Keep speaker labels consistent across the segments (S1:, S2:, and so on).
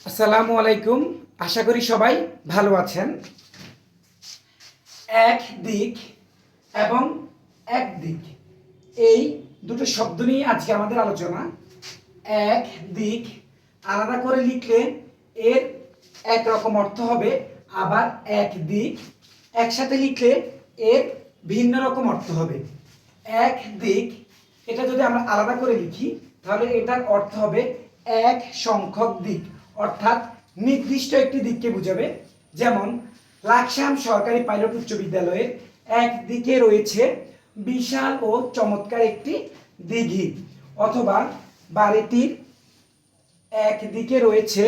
S1: আসসালামু আলাইকুম। আশা করি সবাই ভালো আছেন। এক দিক এবং এক দিক, এই দুটো শব্দ নিয়ে আজকে আমাদের আলোচনা। এক দিক আলাদা করে লিখলে এর একরকম অর্থ হবে, আবার এক দিক একসাথে লিখলে এর ভিন্ন রকম অর্থ হবে। এক দিক এটা যদি আমরা আলাদা করে লিখি তাহলে এটার অর্থ হবে এক সংখ্যক দিক, অর্থাৎ নির্দিষ্ট একটি দিককে বোঝাবে। যেমন লাকসাম সরকারি পাইলট উচ্চ বিদ্যালয়ের একদিকে রয়েছে বিশাল ও চমৎকার একটি দিঘি, অথবা বাড়িটির একদিকে রয়েছে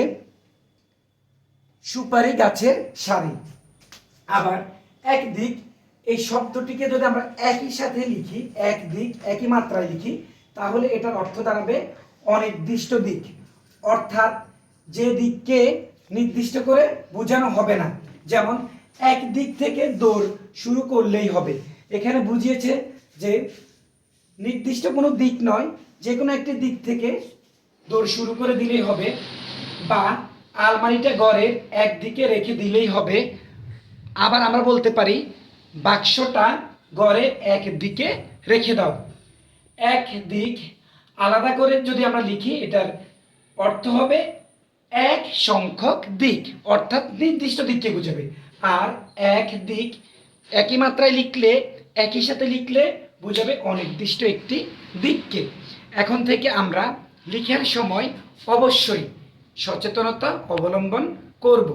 S1: সুপারি গাছের সারি। আবার একদিক এই শব্দটিকে যদি আমরা একই সাথে লিখি, একদিক একই মাত্রায় লিখি, তাহলে এটার অর্থ দাঁড়াবে অনির্দিষ্ট দিক, অর্থাৎ যে দিককে নির্দিষ্ট করে বোঝানো হবে না। যেমন এক দিক থেকে দৌড় শুরু করলেই হবে, এখানে বুঝিয়েছে যে নির্দিষ্ট কোনো দিক নয়, যে কোনো একটি দিক থেকে দৌড় শুরু করে দিলেই হবে, বা আলমারিটা ঘরের একদিকে রেখে দিলেই হবে। আবার আমরা বলতে পারি বাক্সটা ঘরে একদিকে রেখে দাও। এক দিক আলাদা করে যদি আমরা লিখি এটার অর্থ হবে এক সংখ্যক দিক, অর্থাৎ নির্দিষ্ট দিককে বোঝাবে। আর এক দিক একই মাত্রায় লিখলে, একই সাথে লিখলে বোঝাবে অনির্দিষ্ট একটি দিককে। এখন থেকে আমরা লিখার সময় অবশ্যই সচেতনতা অবলম্বন করব।